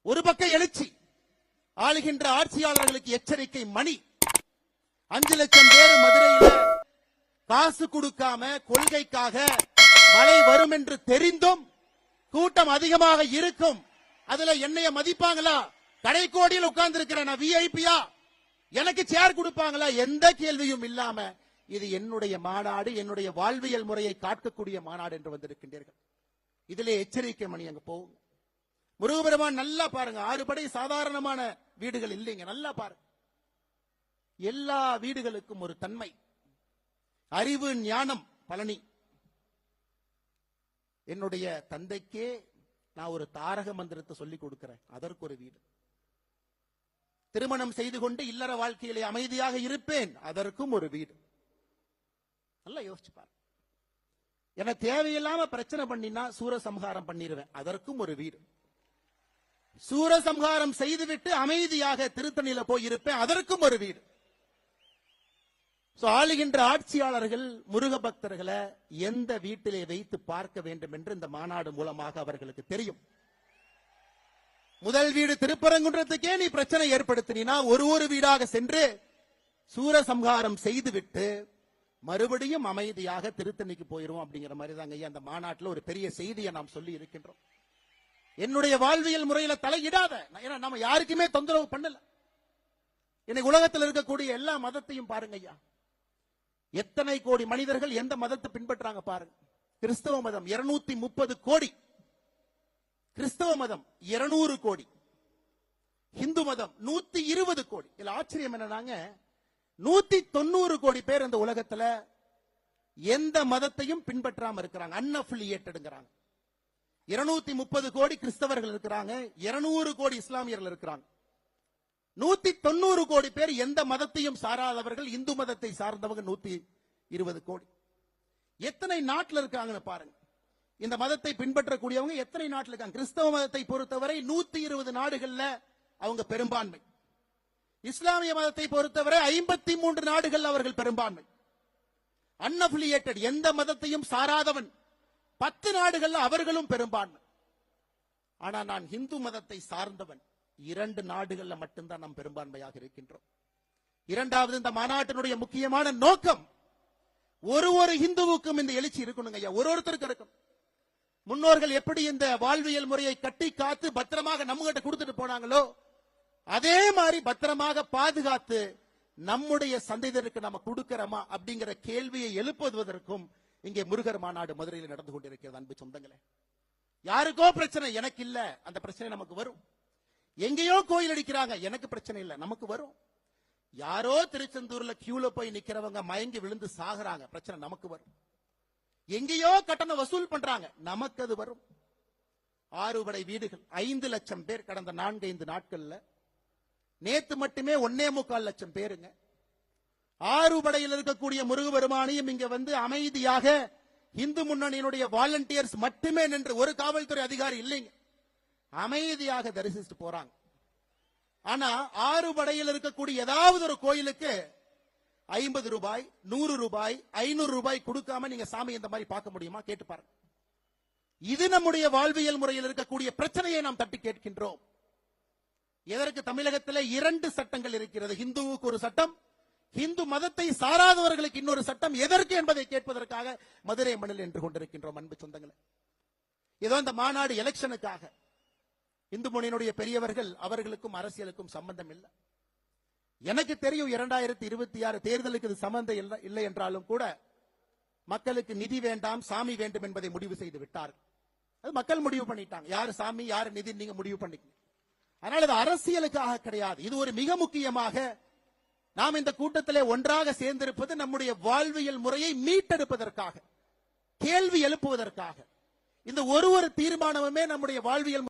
ஒரு பக்க எழுச்சி, ஆளுகின்ற ஆட்சியாளர்களுக்கு எச்சரிக்கை மணி. 5 லட்சம் பேர் மதுரையில காசு கொடுக்காம கொள்கைக்காக மழை வரும் என்று தெரிந்தும் கூட்டம் அதிகமாக இருக்கும். அதுல என்னைய மதிப்பாங்களா? கடைக்கோடியில் உட்கார்ந்து இருக்கிறேன் நான் விஐபியா? எனக்கு சேர் கொடுப்பாங்களா? எந்த கேள்வியும் இல்லாம இது என்னுடைய மாநாடு, என்னுடைய வாழ்வியல் முறையை காக்கக்கூடிய மாநாடு என்று வந்திருக்கின்றீர்கள். இதிலே எச்சரிக்கை மணி அங்க போகும். முருகபெருமான் நல்லா பாருங்க, 6 படை சாதாரணமான வீடுகள் இல்லைங்க. நல்லா பாருங்க, எல்லா வீடுகளுக்கும் ஒரு தன்மை, அறிவு ஞானம். பழனி என்னுடைய தந்தைக்கே நான் ஒரு தாரக மந்திரத்தை சொல்லிக் கொடுக்கிறேன், அதற்கு ஒரு வீடு. திருமணம் செய்து கொண்டு இல்லற வாழ்க்கையிலே அமைதியாக இருப்பேன், அதற்கும் ஒரு வீடு. நல்லா யோசிச்சு பாரு. என தேவையில்லாம பிரச்சனை பண்ணினா சூரசம்ஹாரம் பண்ணிடுவேன், அதற்கும் ஒரு வீடு. சூரசம்ஹாரம் செய்துவிட்டு அமைதியாக திருத்தணியில போய் இருப்பேன், அதற்கும் ஒரு வீடு. ஆளுகின்ற ஆட்சியாளர்கள் முருக பக்தர்களை எந்த வீட்டிலே வைத்து பார்க்க வேண்டும் என்று இந்த மாநாடு மூலமாக அவர்களுக்கு தெரியும். முதல் வீடு திருப்பரங்குன்றத்துக்கே நீ பிரச்சனை ஏற்படுத்தினா ஒரு வீடாக சென்று சூரசம்ஹாரம் செய்துவிட்டு மறுபடியும் அமைதியாக திருத்தணிக்கு போயிரும் அப்படிங்கிற மாதிரி தாங்க ஐயா அந்த மாநாட்டில் ஒரு பெரிய செய்தியை நாம் சொல்லி இருக்கின்றோம். என்னுடைய வாழ்வியல் முறையில தலையிடாத, ஏன்னா நம்ம யாருக்குமே தொந்தரவு பண்ணல. இன்னைக்கு உலகத்தில் இருக்கக்கூடிய எல்லா மதத்தையும் பாருங்க ஐயா, எத்தனை கோடி மனிதர்கள் எந்த மதத்தை பின்பற்றாங்க பாருங்க. கிறிஸ்தவ மதம் 230 கோடி, கிறிஸ்தவ மதம் 200 கோடி, இந்து மதம் 120 கோடி. இதுல ஆச்சரியம் என்னன்னாங்க, 190 கோடி பேர் இந்த உலகத்துல எந்த மதத்தையும் பின்பற்றாம இருக்கிறாங்க, அன்அஃபிலியேட்டட்ங்கறாங்க. 230 கோடி கிறிஸ்தவர்கள் இருக்கிறாங்க, 200 கோடி இஸ்லாமியர்கள் இருக்கிறாங்க. 190 கோடி பேர் எந்த மதத்தையும் சாராதவர்கள், இந்து மதத்தை சார்ந்தவங்க 120 கோடி. எத்தனை நாட்டில் இருக்காங்கன்னு பாருங்க. இந்த மதத்தை பின்பற்றக்கூடியவங்க எத்தனை நாட்டில் இருக்காங்க? கிறிஸ்தவ மதத்தை பொறுத்தவரை 120 நாடுகள்ல அவங்க பெரும்பான்மை. இஸ்லாமிய மதத்தை பொறுத்தவரை 53 நாடுகள் அவர்கள் பெரும்பான்மை. அன்அஃபிலியேட்டட், எந்த மதத்தையும் சாராதவன் 10 நாடுகள்ல அவர்களும் பெரும்பான்மை. ஆனா நான் இந்து மதத்தை சார்ந்தவன், 2 நாடுகள்ல மட்டும்தான் நாம் பெரும்பான்மையாக இருக்கின்றோம். இரண்டாவது, இந்த மாநாட்டினுடைய முக்கியமான நோக்கம், ஒரு இந்துவுக்கும் இந்த எழுச்சி இருக்கணுங்க ஐயா, ஒருத்தருக்கு இருக்கணும். முன்னோர்கள் எப்படி இந்த வாழ்வியல் முறையை கட்டி காத்து பத்திரமாக நம்ம கிட்ட கொடுத்துட்டு போனாங்களோ அதே மாதிரி பத்திரமாக பாதுகாத்து நம்முடைய சந்ததியருக்கு நம்ம கொடுக்கிறோமா அப்படிங்கிற கேள்வியை எழுப்புவதற்கும் இங்கே முருகர் மாநாடு மதுரையில் நடந்து கொண்டிருக்கிறது. அன்பு சொந்தங்களே, யாருக்கோ பிரச்சனை, எனக்கு இல்ல, அந்த பிரச்சனை நமக்கு வரும். எங்கேயோ கோயில் அடிக்கிறாங்க, எனக்கு பிரச்சனை இல்ல, நமக்கு வரும். யாரோ திருச்செந்தூர்ல கியூல போய் நிக்கிறவங்க மயங்கி விழுந்து சாகுறாங்க, பிரச்சனை நமக்கு வரும். எங்கேயோ கட்டணம் வசூல் பண்றாங்க, நமக்கு அது வரும். 6 படை வீடுகள், 5 லட்சம் பேர் கடந்த 4-5 நாட்கள்ல. நேத்து மட்டுமே 1.25 லட்சம் பேருங்க. 6 படையில் இருக்கக்கூடிய முருகபெருமானையும் இங்க வந்து அமைதியாக இந்து முன்னணியினுடைய வாலண்டியர்ஸ் மட்டுமே நின்று, ஒரு காவல்துறை அதிகாரி இல்லைங்க, அமைதியாக தரிசிச்சுட்டு போறாங்க. ஆனா 6 படையில் இருக்கக்கூடிய ஏதாவது ஒரு கோயிலுக்கு 50 ரூபாய், 100 ரூபாய், 500 ரூபாய் கொடுக்காம நீங்க சாமி இந்த மாதிரி பார்க்க முடியுமா? கேட்டு பாருங்க. இது நம்முடைய வாழ்வியல் முறையில் இருக்கக்கூடிய பிரச்சனையை நாம் தட்டி கேட்கின்றோம். எதற்கு தமிழகத்தில் 2 சட்டங்கள் இருக்கிறது, இந்துவுக்கு ஒரு சட்டம், இந்து மதத்தை சாராதவர்களுக்கு இன்னொரு சட்டம், எதற்கு என்பதை கேட்பதற்காக மதுரை மண்ணில் நின்று கொண்டிருக்கின்றோம். அன்பு சொந்தங்களே, ஏதோ இந்த மாநாடு எலெக்ஷனுக்காக, இந்து முன்னணியினுடைய பெரியவர்கள் அவர்களுக்கும் அரசியலுக்கும் சம்பந்தம் இல்லை. எனக்கு தெரியும் 2026 தேர்தலுக்கு இது சம்பந்தம் இல்லை என்றாலும் கூட மக்களுக்கு நிதி வேண்டாம், சாமி வேண்டும் என்பதை முடிவு செய்து விட்டார்கள். அது மக்கள் முடிவு பண்ணிட்டாங்க, யாரு சாமி யாரு நிதி நீங்க முடிவு பண்ணிக்க. அதனால இது அரசியலுக்காக கிடையாது. இது ஒரு மிக முக்கியமாக நாம் இந்த கூட்டத்திலே ஒன்றாக சேர்ந்திருப்பது நம்முடைய வாழ்வியல் முறையை மீட்டெடுப்பதற்காக, கேள்வி எழுப்புவதற்காக. இந்த ஒரு தீர்மானமுமே நம்முடைய வாழ்வியல்